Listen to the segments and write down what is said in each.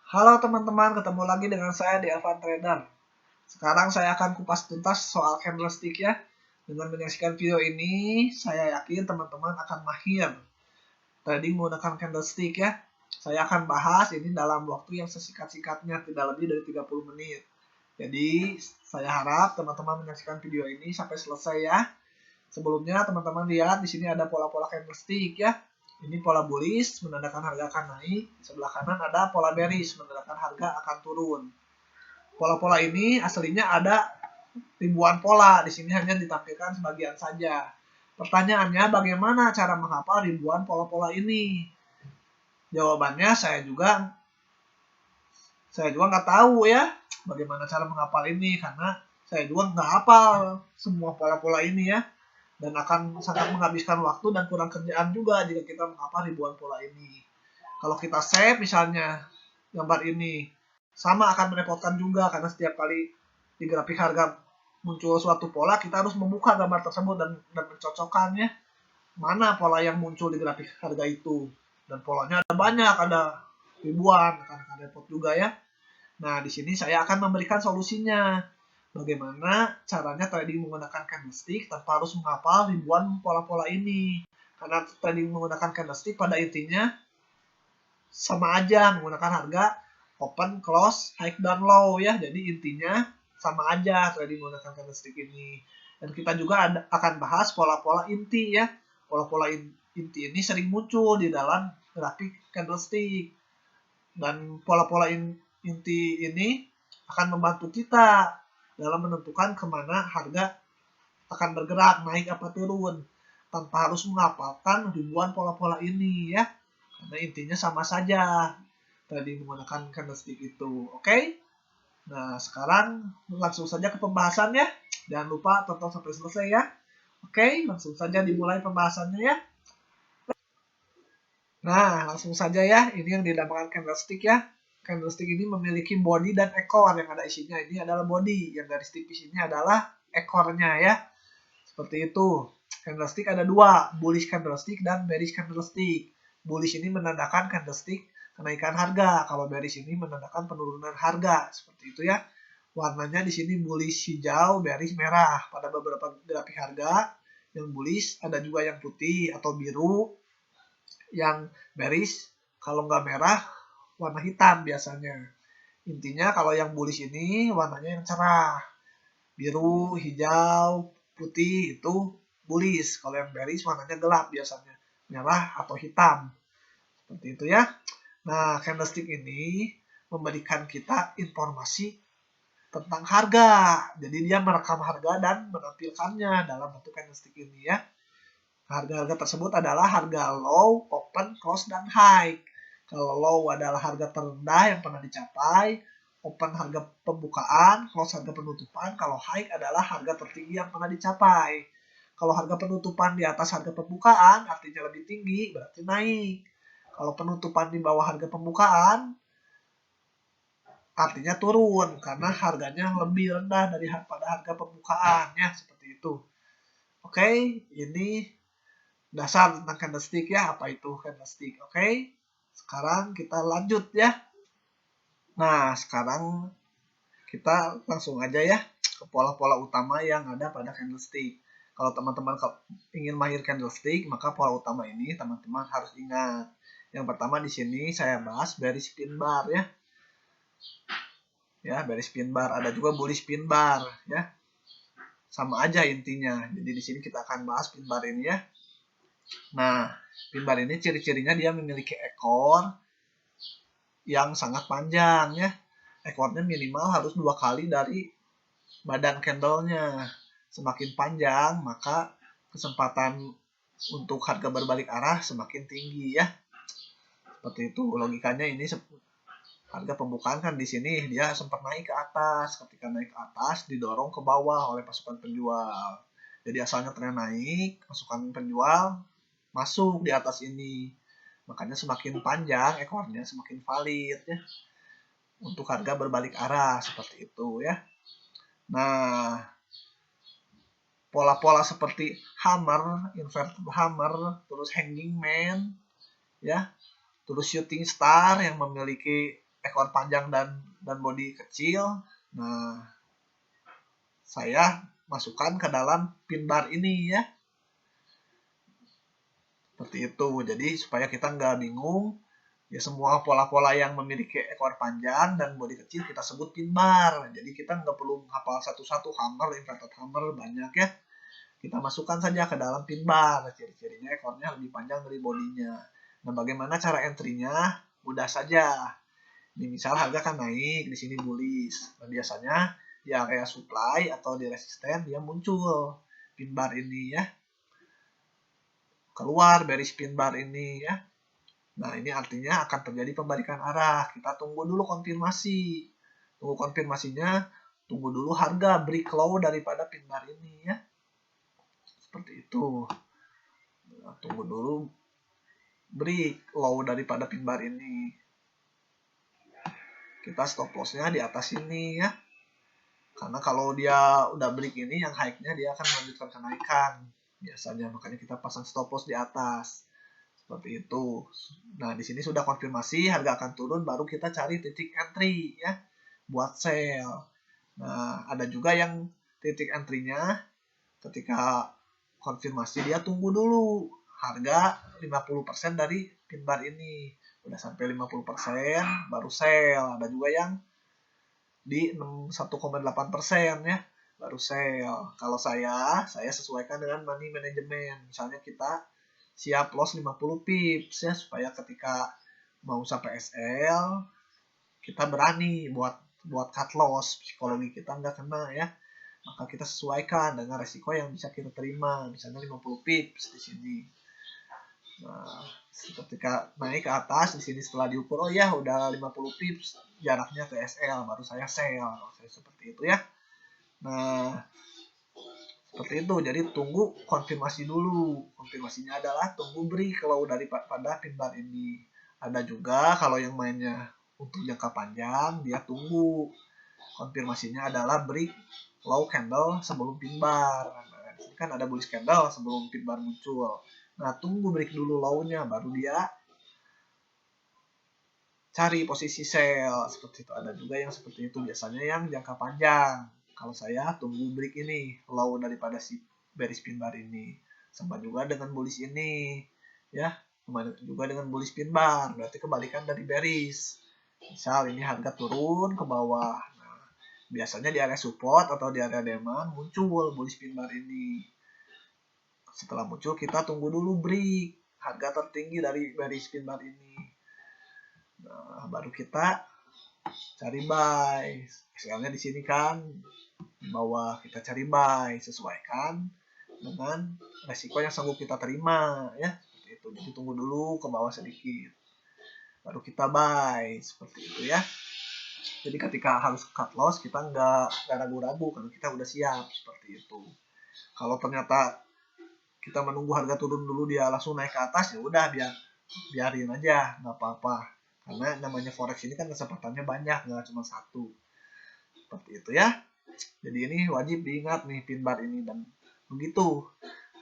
Halo teman-teman, ketemu lagi dengan saya di Alvan Trader. Sekarang saya akan kupas tuntas soal candlestick ya. Dengan menyaksikan video ini, saya yakin teman-teman akan mahir trading menggunakan candlestick ya. Saya akan bahas ini dalam waktu yang sesingkat-singkatnya, tidak lebih dari 30 menit. Jadi, saya harap teman-teman menyaksikan video ini sampai selesai ya. Sebelumnya teman-teman lihat di sini ada pola-pola candlestick ya. Ini pola bullish menandakan harga akan naik. Di sebelah kanan ada pola bearish menandakan harga akan turun. Pola-pola ini aslinya ada ribuan pola. Di sini hanya ditampilkan sebagian saja. Pertanyaannya bagaimana cara menghafal ribuan pola-pola ini? Jawabannya saya juga nggak tahu ya bagaimana cara menghafal ini karena saya juga nggak hafal semua pola-pola ini ya. Dan akan sangat menghabiskan waktu dan kurang kerjaan juga jika kita menghafal ribuan pola ini. Kalau kita save misalnya gambar ini, sama akan merepotkan juga karena setiap kali di grafik harga muncul suatu pola, kita harus membuka gambar tersebut dan mencocokkannya mana pola yang muncul di grafik harga itu. Dan polanya ada banyak, ada ribuan, akan repot juga ya. Nah, di sini saya akan memberikan solusinya. Bagaimana caranya trading menggunakan candlestick tanpa harus menghafal ribuan pola-pola ini. Karena trading menggunakan candlestick pada intinya sama aja menggunakan harga open, close, high, dan low ya. Jadi intinya sama aja trading menggunakan candlestick ini. Dan kita juga akan bahas pola-pola inti ya. Pola-pola inti ini sering muncul di dalam grafik candlestick. Dan pola-pola inti ini akan membantu kita dalam menentukan kemana harga akan bergerak, naik apa turun, tanpa harus menghafalkan ribuan pola-pola ini ya. Karena intinya sama saja tadi menggunakan candlestick itu. Oke? Nah, sekarang langsung saja ke pembahasannya. Jangan lupa tonton sampai selesai ya. Oke, langsung saja dimulai pembahasannya ya. Nah, langsung saja ya. Ini yang dinamakan candlestick ya. Candlestick ini memiliki body dan ekor yang ada isinya. Ini adalah body, yang garis tipis ini adalah ekornya ya. Seperti itu. Candlestick ada dua, bullish candlestick dan bearish candlestick. Bullish ini menandakan candlestick kenaikan harga, kalau bearish ini menandakan penurunan harga. Seperti itu ya. Warnanya di sini bullish hijau, bearish merah. Pada beberapa grafik harga yang bullish ada juga yang putih atau biru. Yang bearish kalau nggak merah warna hitam biasanya. Intinya kalau yang bullish ini warnanya yang cerah. Biru, hijau, putih itu bullish. Kalau yang bearish warnanya gelap biasanya. Merah atau hitam. Seperti itu ya. Nah, candlestick ini memberikan kita informasi tentang harga. Jadi dia merekam harga dan menampilkannya dalam bentuk candlestick ini ya. Harga-harga tersebut adalah harga low, open, close, dan high. Kalau low adalah harga terendah yang pernah dicapai, open harga pembukaan, close harga penutupan, kalau high adalah harga tertinggi yang pernah dicapai. Kalau harga penutupan di atas harga pembukaan artinya lebih tinggi, berarti naik. Kalau penutupan di bawah harga pembukaan artinya turun karena harganya lebih rendah daripada harga pembukaannya, seperti itu. Oke, ini dasar tentang candlestick ya, apa itu candlestick. Oke, sekarang kita lanjut ya. Nah, sekarang kita langsung aja ya ke pola-pola utama yang ada pada candlestick. Kalau teman-teman ingin mahir candlestick, maka pola utama ini teman-teman harus ingat. Yang pertama di sini saya bahas bearish pin bar ya. Ya, bearish pin bar, ada juga bullish pin bar ya. Sama aja intinya. Jadi di sini kita akan bahas pin bar ini ya. Nah, pin bar ini ciri-cirinya dia memiliki ekor yang sangat panjang ya. Ekornya minimal harus 2 kali dari badan candlenya. Semakin panjang, maka kesempatan untuk harga berbalik arah semakin tinggi ya. Seperti itu logikanya. Ini harga pembukaan kan di sini dia sempat naik ke atas. Ketika naik ke atas didorong ke bawah oleh pasukan penjual. Jadi asalnya tren naik, pasukan penjual masuk di atas ini. Makanya semakin panjang ekornya semakin valid ya. Untuk harga berbalik arah seperti itu ya. Nah, pola-pola seperti hammer, inverted hammer, terus hanging man ya, terus shooting star yang memiliki ekor panjang dan bodi kecil. Nah, saya masukkan ke dalam pin bar ini ya. Seperti itu. Jadi supaya kita nggak bingung, ya semua pola-pola yang memiliki ekor panjang dan bodi kecil kita sebut pin bar. Jadi kita nggak perlu hafal satu-satu hammer, inverted hammer banyak ya. Kita masukkan saja ke dalam pin bar. Ciri-cirinya ekornya lebih panjang dari bodinya. Nah, bagaimana cara entry-nya? Mudah saja. Ini misal harga kan naik, di sini bullish. Nah, biasanya di area supply atau di resisten dia muncul pin bar ini ya. Keluar bearish pin bar ini ya. Nah, ini artinya akan terjadi pembalikan arah. Kita tunggu dulu konfirmasi. Tunggu konfirmasinya, tunggu dulu harga break low daripada pin bar ini ya. Seperti itu. Nah, tunggu dulu break low daripada pin bar ini. Kita stop loss-nya di atas ini ya. Karena kalau dia udah break ini, yang high-nya dia akan melanjutkan kenaikan. Biasanya, makanya kita pasang stop loss di atas. Seperti itu. Nah, di sini sudah konfirmasi harga akan turun, baru kita cari titik entry ya buat sell. Nah, ada juga yang titik entry-nya ketika konfirmasi dia tunggu dulu harga 50% dari pin bar ini. Udah sampai 50% baru sell. Ada juga yang di 1,8% ya baru sell. Kalau saya sesuaikan dengan money management. Misalnya kita siap loss 50 pips ya supaya ketika mau sampai SL kita berani buat cut loss, psikologi kita nggak kena ya. Maka kita sesuaikan dengan resiko yang bisa kita terima, misalnya 50 pips di sini. Nah, ketika naik ke atas di sini setelah diukur, oh ya udah 50 pips jaraknya ke SL, baru saya sell. Saya seperti itu ya. Nah, seperti itu. Jadi tunggu konfirmasi dulu. Konfirmasinya adalah tunggu break low daripada pin bar ini. Ada juga kalau yang mainnya untuk jangka panjang, dia tunggu konfirmasinya adalah break low candle sebelum pin bar. Nah, ini kan ada bullish candle sebelum pin bar muncul. Nah, tunggu break dulu low-nya, baru dia cari posisi sell. Seperti itu. Ada juga yang seperti itu. Biasanya yang jangka panjang. Kalau saya tunggu break ini, low daripada si bearish pin bar ini. Sama juga dengan bullish ini. Ya, juga dengan bullish pin bar. Berarti kebalikan dari bearish. Misal ini harga turun ke bawah. Nah, biasanya di area support atau di area demand muncul bullish pin bar ini. Setelah muncul kita tunggu dulu break harga tertinggi dari bearish pin bar ini. Nah, baru kita cari buy. Misalnya di sini kan di bawah kita cari buy, sesuaikan dengan resiko yang sanggup kita terima ya. Seperti itu. Jadi tunggu dulu ke bawah sedikit. Baru kita buy seperti itu ya. Jadi ketika harus cut loss kita nggak ragu-ragu karena kita udah siap seperti itu. Kalau ternyata kita menunggu harga turun dulu dia langsung naik ke atas, ya udah biarin aja, nggak apa-apa. Karena namanya forex ini kan kesempatannya banyak, nggak cuma satu. Seperti itu ya. Jadi ini wajib diingat nih pin bar ini, dan begitu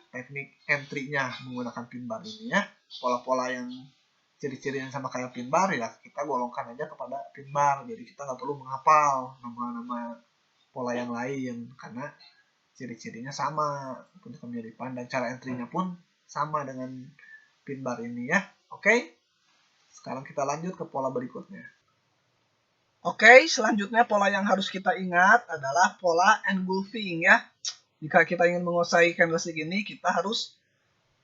teknik entry-nya menggunakan pin bar ini ya. Pola-pola yang ciri-ciri yang sama kayak pin bar ya kita golongkan aja kepada pin bar. Jadi kita nggak perlu menghafal nama-nama pola yang lain karena ciri-cirinya sama, punya kemiripan, dan cara entry-nya pun sama dengan pin bar ini ya. Oke, sekarang kita lanjut ke pola berikutnya. Oke, selanjutnya pola yang harus kita ingat adalah pola engulfing ya. Jika kita ingin menguasai candlestick ini, kita harus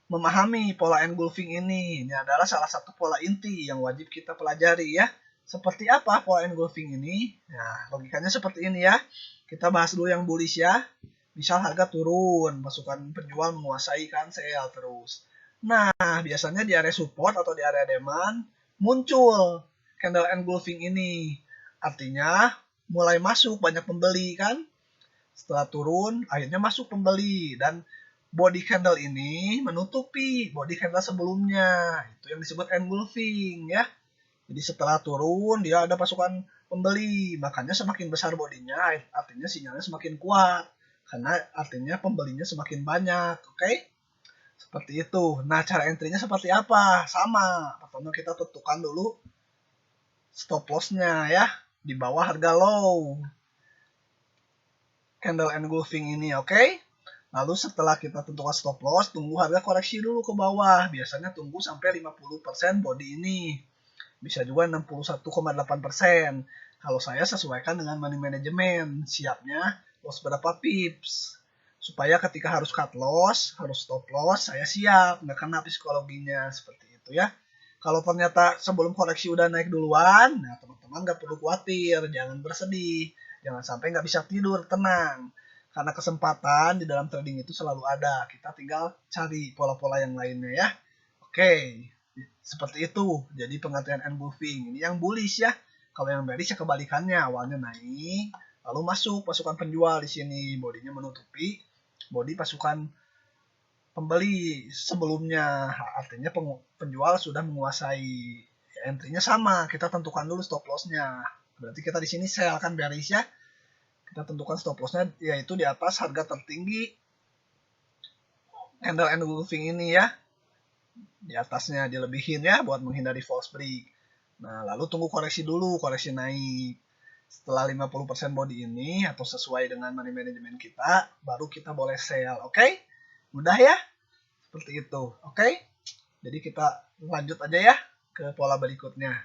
memahami pola engulfing ini. Ini adalah salah satu pola inti yang wajib kita pelajari ya. Seperti apa pola engulfing ini? Nah, logikanya seperti ini ya. Kita bahas dulu yang bullish ya. Misal harga turun, pasukan penjual menguasai kan sell terus. Nah, biasanya di area support atau di area demand muncul candle engulfing ini. Artinya mulai masuk banyak pembeli kan. Setelah turun, akhirnya masuk pembeli. Dan body candle ini menutupi body candle sebelumnya. Itu yang disebut engulfing ya. Jadi setelah turun, dia ada pasukan pembeli. Makanya semakin besar bodinya, artinya sinyalnya semakin kuat. Karena artinya pembelinya semakin banyak, oke? Seperti itu. Nah, cara entry-nya seperti apa? Sama. Pertama kita tentukan dulu stop loss-nya ya, di bawah harga low candle engulfing ini, oke? Lalu setelah kita tentukan stop loss, tunggu harga koreksi dulu ke bawah. Biasanya tunggu sampai 50% body ini. Bisa juga 61,8%. Kalau saya sesuaikan dengan money management, siapnya loss berapa pips. Supaya ketika harus cut loss, harus stop loss, saya siap, nggak kena psikologinya, seperti itu ya. Kalau ternyata sebelum koreksi udah naik duluan, nah teman-teman nggak perlu khawatir, jangan bersedih, jangan sampai nggak bisa tidur, tenang. Karena kesempatan di dalam trading itu selalu ada, kita tinggal cari pola-pola yang lainnya ya. Oke, seperti itu. Jadi pengertian engulfing ini yang bullish ya. Kalau yang bearish ya kebalikannya, awalnya naik, lalu masuk pasukan penjual di sini, bodinya menutupi body pasukan pembeli sebelumnya. Artinya penjual sudah menguasai. Entry-nya sama, kita tentukan dulu stop loss-nya. Berarti kita di sini sell kan bearish ya. Kita tentukan stop loss-nya yaitu di atas harga tertinggi candle engulfing ini ya. Di atasnya dilebihin ya buat menghindari false break. Nah, lalu tunggu koreksi dulu, koreksi naik. Setelah 50% body ini atau sesuai dengan money management kita, baru kita boleh sell, oke? Mudah ya? Seperti itu, oke? Jadi kita lanjut aja ya ke pola berikutnya.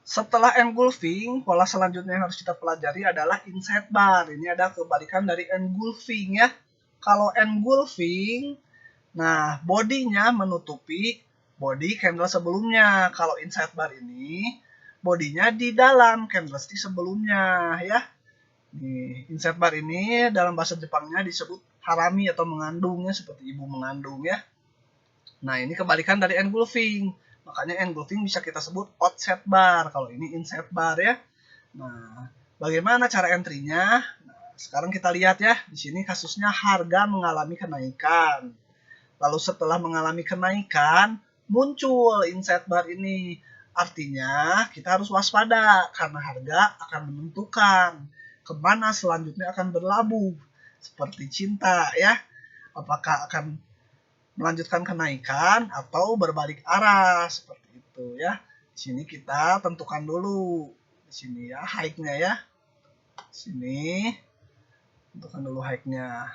Setelah engulfing, pola selanjutnya yang harus kita pelajari adalah inside bar. Ini ada kebalikan dari engulfing ya. Kalau engulfing, nah bodinya menutupi body candle sebelumnya. Kalau inside bar ini, bodinya di dalam candlestick sebelumnya ya. Nih, inside bar ini dalam bahasa Jepangnya disebut harami atau mengandungnya, seperti ibu mengandung ya. Nah, ini kebalikan dari engulfing. Makanya engulfing bisa kita sebut outside bar. Kalau ini inside bar ya. Nah, bagaimana cara entry-nya? Nah, sekarang kita lihat ya. Di sini kasusnya harga mengalami kenaikan. Lalu setelah mengalami kenaikan, muncul inside bar ini. Artinya kita harus waspada karena harga akan menentukan kemana selanjutnya akan berlabuh. Seperti cinta ya. Apakah akan melanjutkan kenaikan atau berbalik arah seperti itu ya. Di sini kita tentukan dulu. Di sini ya high-nya ya. Di sini tentukan dulu high-nya.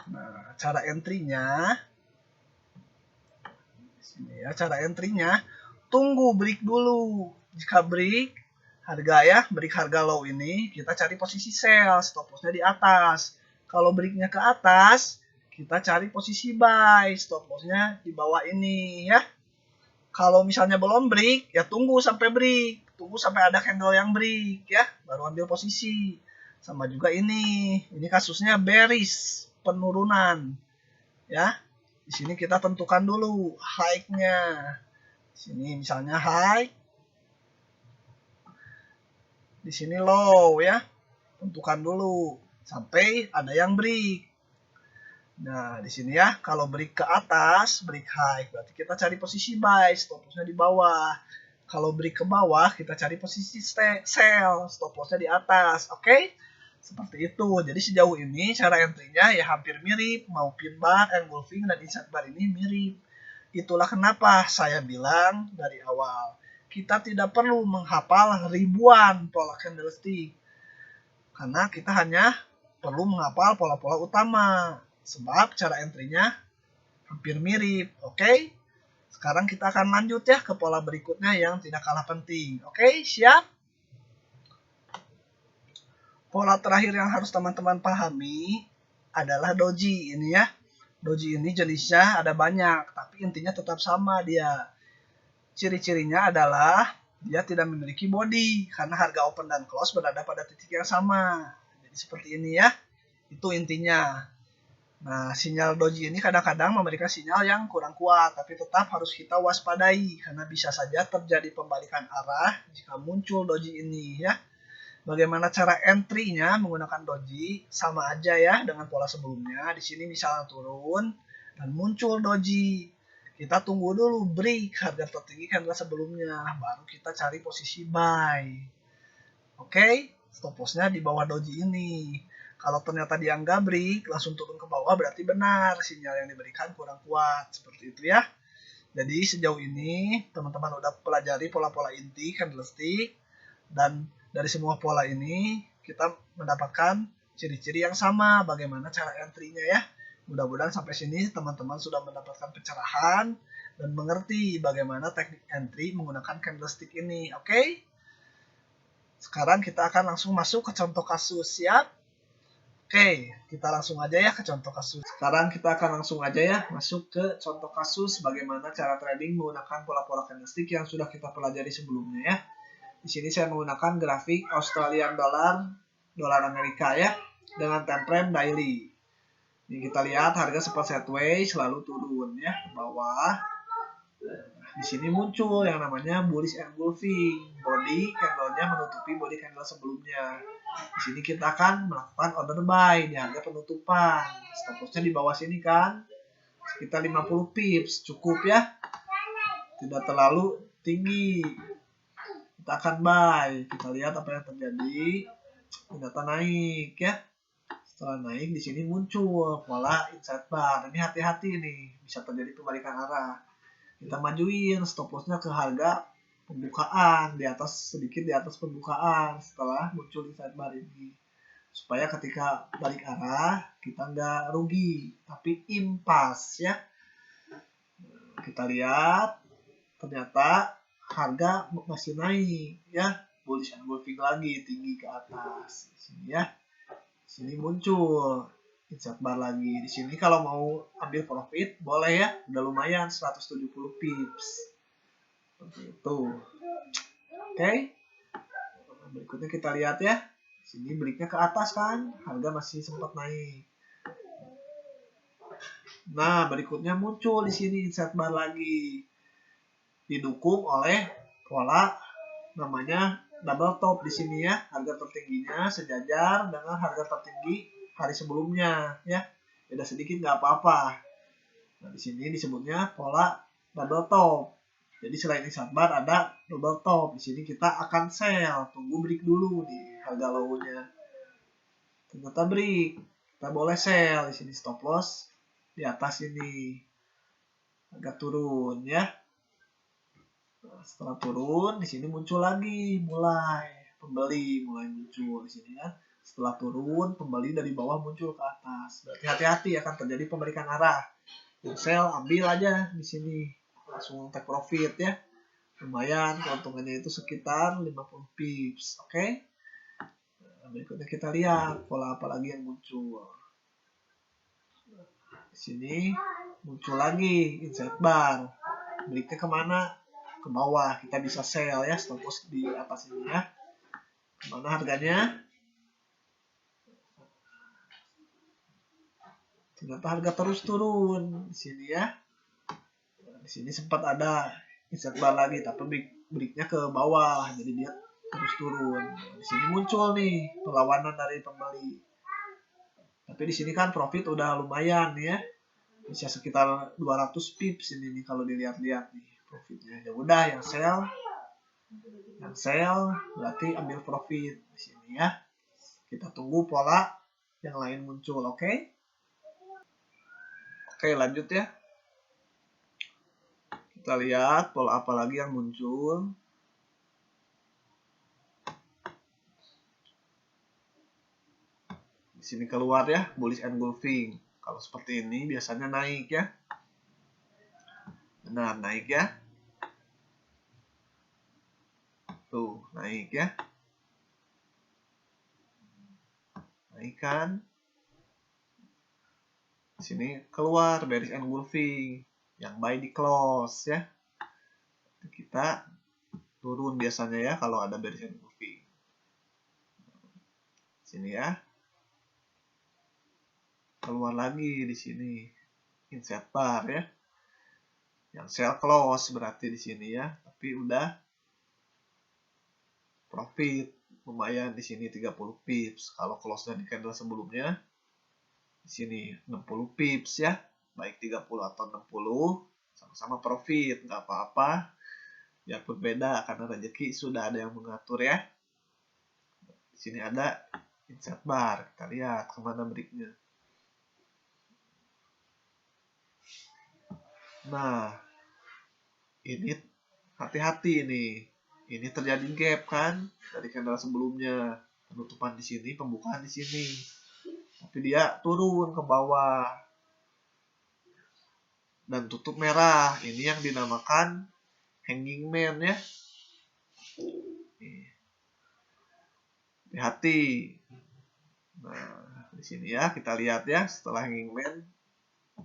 Nah, cara entry-nya di sini ya, cara entry-nya tunggu break dulu. Jika break harga low ini, kita cari posisi sell, stop loss-nya di atas. Kalau break-nya ke atas, kita cari posisi buy, stop loss-nya di bawah ini ya. Kalau misalnya belum break, ya tunggu sampai break. Tunggu sampai ada candle yang break ya, baru ambil posisi. Sama juga ini kasusnya bearish, penurunan. Ya. Di sini kita tentukan dulu high-nya. Di sini misalnya high. Di sini low ya. Tentukan dulu sampai ada yang break. Nah, di sini ya, kalau break ke atas, break high, berarti kita cari posisi buy, stop loss-nya di bawah. Kalau break ke bawah, kita cari posisi sell, stop loss-nya di atas. Oke? Seperti itu. Jadi sejauh ini cara entry-nya ya hampir mirip, mau pin bar, engulfing, dan inside bar ini mirip. Itulah kenapa saya bilang dari awal, kita tidak perlu menghafal ribuan pola candlestick. Karena kita hanya perlu menghafal pola-pola utama. Sebab cara entry-nya hampir mirip. Oke? Sekarang kita akan lanjut ya ke pola berikutnya yang tidak kalah penting. Oke, siap? Pola terakhir yang harus teman-teman pahami adalah doji ini ya. Doji ini jenisnya ada banyak, tapi intinya tetap sama dia. Ciri-cirinya adalah dia tidak memiliki body karena harga open dan close berada pada titik yang sama. Jadi seperti ini ya. Itu intinya. Nah, sinyal doji ini kadang-kadang memberikan sinyal yang kurang kuat, tapi tetap harus kita waspadai karena bisa saja terjadi pembalikan arah jika muncul doji ini ya. Bagaimana cara entry-nya menggunakan doji? Sama aja ya dengan pola sebelumnya. Di sini misalnya turun dan muncul doji. Kita tunggu dulu break harga tertinggi candle sebelumnya, baru kita cari posisi buy. Oke, stop loss-nya di bawah doji ini. Kalau ternyata dia nggak break, langsung turun ke bawah, berarti benar sinyal yang diberikan kurang kuat. Seperti itu ya. Jadi sejauh ini teman-teman udah pelajari pola-pola inti candlestick, dan dari semua pola ini kita mendapatkan ciri-ciri yang sama bagaimana cara entry-nya ya. Mudah-mudahan sampai sini teman-teman sudah mendapatkan pencerahan dan mengerti bagaimana teknik entry menggunakan candlestick ini. Oke? Sekarang kita akan langsung masuk ke contoh kasus. Siap? Oke, kita langsung aja ya ke contoh kasus. Sekarang kita akan langsung aja ya masuk ke contoh kasus bagaimana cara trading menggunakan pola-pola candlestick yang sudah kita pelajari sebelumnya ya. Di sini saya menggunakan grafik Australian dollar, dolar Amerika ya, dengan time frame daily. Ini kita lihat harga sempat sideways selalu turun ya ke bawah. Di sini muncul yang namanya bullish engulfing, body candle-nya menutupi body candle sebelumnya. Di sini kita akan melakukan order buy di harga penutupan. Stop loss-nya di bawah sini kan, sekitar 50 pips, cukup ya. Tidak terlalu tinggi. Kita akan buy. Kita lihat apa yang terjadi. Ternyata naik ya. Setelah naik di sini muncul pola inside bar. Ini hati-hati nih, bisa terjadi pembalikan arah. Kita majuin stop loss-nya ke harga pembukaan, di atas, sedikit di atas pembukaan setelah muncul inside bar ini, supaya ketika balik arah kita nggak rugi tapi impas ya. Kita lihat ternyata harga masih naik ya, bullish engulfing lagi tinggi ke atas di sini ya. Di sini muncul inside bar lagi. Di sini kalau mau ambil profit boleh ya, udah lumayan 170 pips. Seperti itu. Oke. Berikutnya kita lihat ya. Di sini breaknya ke atas kan, harga masih sempat naik. Nah, berikutnya muncul di sini inside bar lagi. Didukung oleh pola namanya double top di sini ya. Harga tertingginya sejajar dengan harga tertinggi hari sebelumnya ya. Beda sedikit nggak apa-apa. Nah, di sini disebutnya pola double top. Jadi selain inside bar ada double top. Di sini kita akan sell, tunggu break dulu nih harga low-nya. Ternyata break, kita boleh sell. Di sini stop loss di atas ini. Agak turun ya. Nah, setelah turun di sini muncul lagi mulai pembeli mulai muncul di sini kan. Setelah turun, pembeli dari bawah muncul ke atas. Berarti hati-hati akan terjadi pembalikan arah. Yang sell ambil aja di sini, langsung take profit ya. Lumayan keuntungannya itu sekitar 50 pips. Oke. Nah, berikutnya kita lihat pola apa lagi yang muncul. Di sini muncul lagi inside bar. Breaknya kemana? Ke bawah. Kita bisa sell ya, stop loss di atas ini ya. Kemana harganya? Ternyata harga terus turun di sini ya. Di sini sempat ada inside bar lagi, tapi breaknya ke bawah, jadi dia terus turun. Di sini muncul nih perlawanan dari pembeli. Tapi di sini kan profit udah lumayan ya, bisa sekitar 200 pips ini nih kalau dilihat-lihat nih profitnya. Ya udah yang sell berarti ambil profit di sini ya. Kita tunggu pola yang lain muncul, oke? Oke, lanjut ya. Kita lihat pola apa lagi yang muncul. Di sini keluar ya, bullish engulfing. Kalau seperti ini biasanya naik ya. Benar, naik ya. Tuh, naik ya. Naik kan. Di sini keluar bearish engulfing. Yang buy di close ya. Kita turun biasanya ya kalau ada bearish engulfing. Sini ya. Keluar lagi di sini. Inside bar ya. Yang sell close berarti di sini ya. Tapi udah profit lumayan di sini 30 pips. Kalau close dari candle sebelumnya di sini 60 pips ya. Baik 30 atau 60 sama-sama profit, nggak apa-apa. Biarpun beda karena rezeki sudah ada yang mengatur ya. Di sini ada inside bar. Kita lihat kemana breaknya. Nah, ini hati-hati ini terjadi gap kan dari candle sebelumnya, penutupan di sini, pembukaan di sini, tapi dia turun ke bawah dan tutup merah. Ini yang dinamakan hanging man ya. Hati-hati. Nah, di sini ya kita lihat ya, setelah hanging man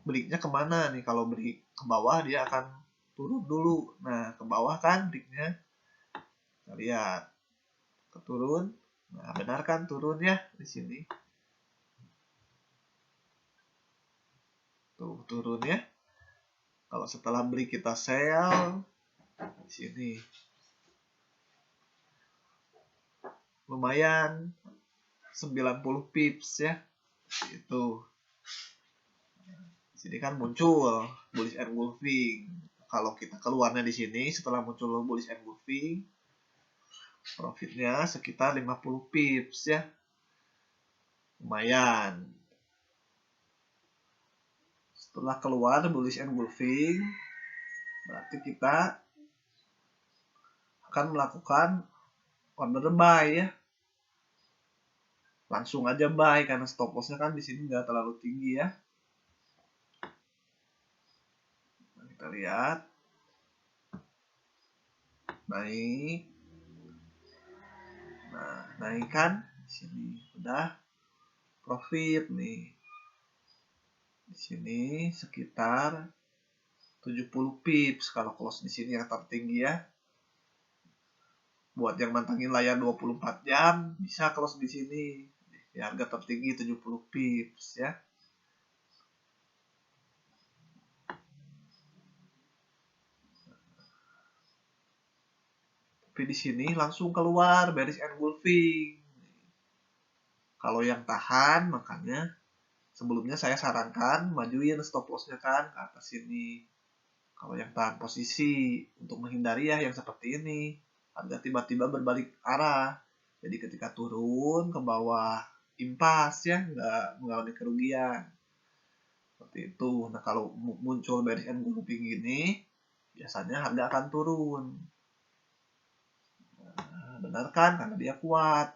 breaknya kemana nih? Kalau break ke bawah dia akan turun dulu. Nah, ke bawah kan breaknya. Kita lihat turun. Nah, benar kan turun ya di sini. Tuh turun ya. Kalau setelah break kita sell di sini. Lumayan 90 pips ya. Itu. Di sini kan muncul bullish engulfing. Kalau kita keluarnya di sini setelah muncul bullish engulfing, profitnya sekitar 50 pips ya. Lumayan. Setelah keluar bullish engulfing, berarti kita akan melakukan order buy ya. Langsung aja buy karena stop lossnya kan di sini nggak terlalu tinggi ya. Nah, kita lihat naik. Nah, naik kan di sini udah profit nih. Di sini sekitar 70 pips kalau close di sini yang tertinggi ya. Buat yang mantengin layar 24 jam bisa close di sini. Di harga tertinggi 70 pips ya. Tapi di sini langsung keluar bearish engulfing. Kalau yang tahan makanya sebelumnya saya sarankan majuin stop lossnya kan ke atas sini. Kalau yang tahan posisi untuk menghindari ya yang seperti ini, harga tiba-tiba berbalik arah. Jadi ketika turun ke bawah impas ya, nggak mengalami kerugian. Seperti itu. Nah kalau muncul bearish engulfing gini, biasanya harga akan turun. Nah, benar kan? Karena dia kuat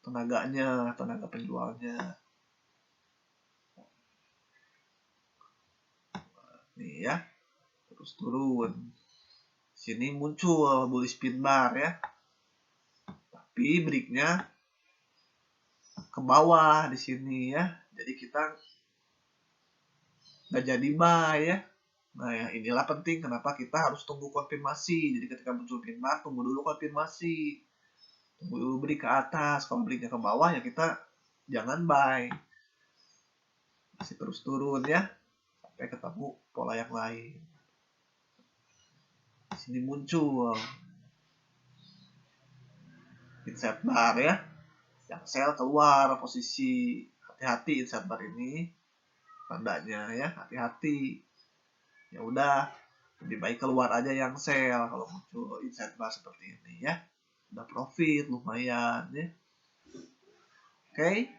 tenaganya, tenaga penjualnya. Nih ya, terus turun. Sini muncul bullish pin bar ya. Tapi breaknya ke bawah di sini ya. Jadi kita nggak jadi buy ya. Nah ya inilah penting kenapa kita harus tunggu konfirmasi. Jadi ketika muncul pin bar tunggu dulu konfirmasi. Tunggu dulu break ke atas. Kalau breaknya ke bawah ya kita jangan buy. Masih terus turun ya. Sampai ketemu pola yang lain. Di sini muncul inset bar ya. Yang sell keluar posisi, hati-hati inset bar ini tandanya ya, hati-hati. Ya udah lebih baik keluar aja yang sell kalau muncul inset bar seperti ini ya. Udah profit lumayan ya. Oke.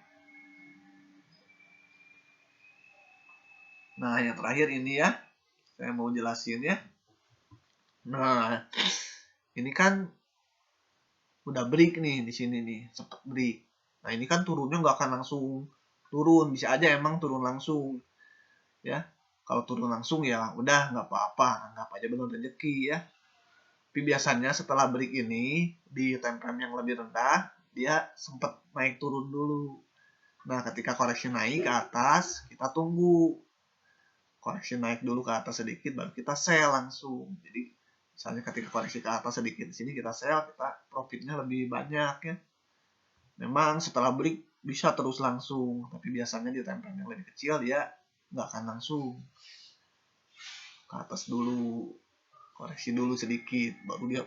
Nah yang terakhir ini ya, saya mau jelasin ya. Nah ini kan udah break nih di sini nih, sempat break. Nah ini kan turunnya nggak akan langsung turun, bisa aja emang turun langsung ya. Kalau turun langsung ya udah nggak apa-apa, anggap aja benar rezeki ya. Tapi biasanya setelah break ini di time frame yang lebih rendah dia sempat naik turun dulu. Nah ketika koreksi naik ke atas kita tunggu koreksi naik dulu ke atas sedikit baru kita sell langsung. Jadi misalnya ketika koreksi ke atas sedikit di sini kita sell, kita profitnya lebih banyak ya. Memang setelah break bisa terus langsung, tapi biasanya di time frame yang lebih kecil dia nggak akan langsung ke atas dulu, koreksi dulu sedikit, baru dia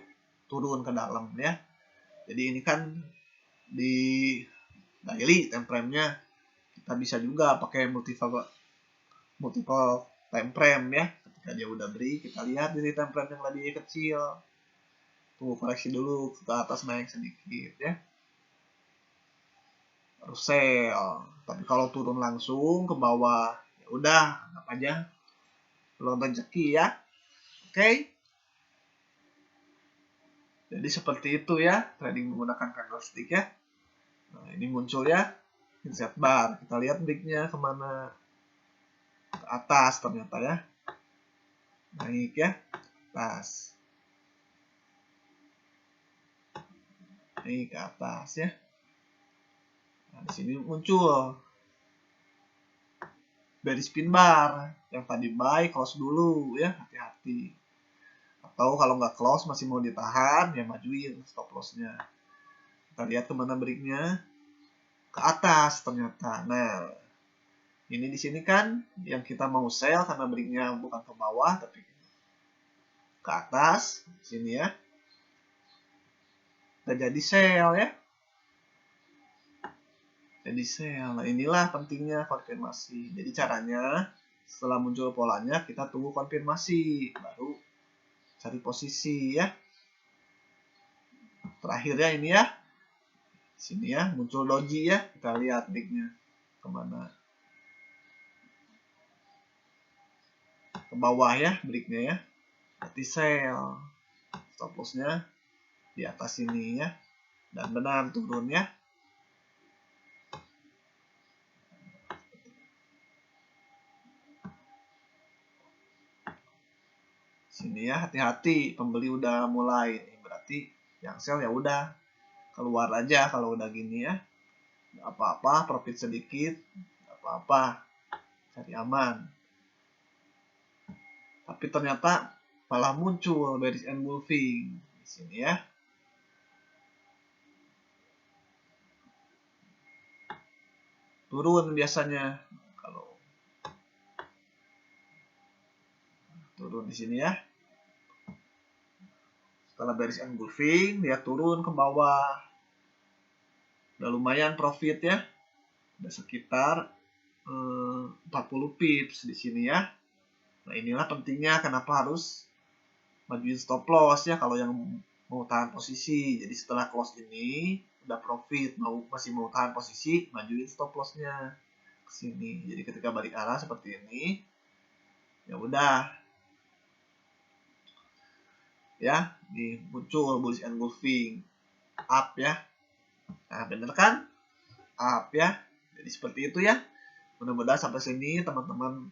turun ke dalam ya. Jadi ini kan di daily time frame-nya kita bisa juga pakai multiple time frame ya. Ketika dia udah break, kita lihat di time frame yang lebih kecil. Tuh koreksi dulu ke atas naik sedikit ya. Harus sell. Tapi kalau turun langsung ke bawah, ya udah, anggap aja belum rezeki ya. Oke. Jadi seperti itu ya, trading menggunakan candlestick ya. Nah, ini muncul ya, inset bar. Kita lihat breaknya kemana, ke atas ternyata ya. Naik ya, atas. Naik ke atas ya. Nah, di sini muncul bearish pin bar. Yang tadi buy, close dulu ya, hati-hati. Atau kalau nggak close masih mau ditahan, ya majuin stop lossnya. Kita lihat kemana breaknya, ke atas ternyata. Nah, ini di sini kan yang kita mau sell karena breaknya bukan ke bawah tapi ke atas, sini ya. Udah jadi sell ya. Jadi sell. Nah, inilah pentingnya konfirmasi. Jadi caranya setelah muncul polanya kita tunggu konfirmasi, baru cari posisi ya. Terakhirnya ini ya. Sini ya, muncul doji ya. Kita lihat breaknya kemana. Ke bawah ya breaknya ya. Berarti sell. Stop lossnya di atas sini ya. Dan benar turun ya. Sini ya, hati-hati. Pembeli udah mulai. Berarti yang sell ya udah keluar aja kalau udah gini ya. Nggak apa-apa, profit sedikit. Nggak apa-apa. Cari aman. Tapi ternyata malah muncul bearish engulfing di sini ya. Turun biasanya kalau turun di sini ya. Setelah bearish engulfing dia turun ke bawah. Udah lumayan profit ya. Udah sekitar 40 pips di sini ya. Nah, inilah pentingnya kenapa harus majuin stop loss ya kalau yang mau tahan posisi. Jadi setelah close ini udah profit, masih mau tahan posisi, majuin stop lossnya ke sini. Jadi ketika balik arah seperti ini, ya udah ya, muncul bullish engulfing up ya. Nah, bener kan? Up ya. Jadi seperti itu ya. Mudah-mudahan sampai sini teman-teman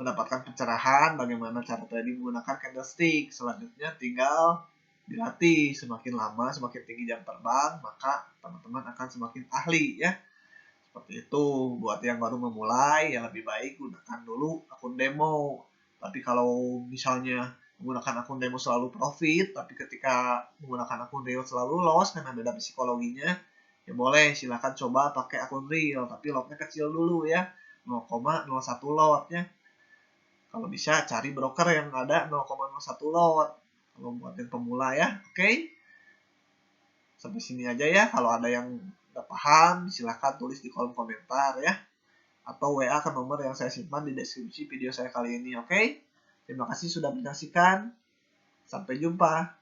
mendapatkan pencerahan bagaimana cara trading menggunakan candlestick. Selanjutnya tinggal dilatih. Semakin lama, semakin tinggi jam terbang, maka teman-teman akan semakin ahli ya. Seperti itu. Buat yang baru memulai, yang lebih baik gunakan dulu akun demo. Tapi kalau misalnya menggunakan akun demo selalu profit, tapi ketika menggunakan akun real selalu loss karena beda psikologinya, ya boleh silahkan coba pakai akun real. Tapi lotnya kecil dulu ya. 0,01 lot ya. Kalau bisa cari broker yang ada 0,01 lot. Kalau buat yang pemula ya, oke. Sampai sini aja ya. Kalau ada yang nggak paham, silahkan tulis di kolom komentar ya. Atau WA ke nomor yang saya simpan di deskripsi video saya kali ini, oke. Terima kasih sudah menyaksikan. Sampai jumpa.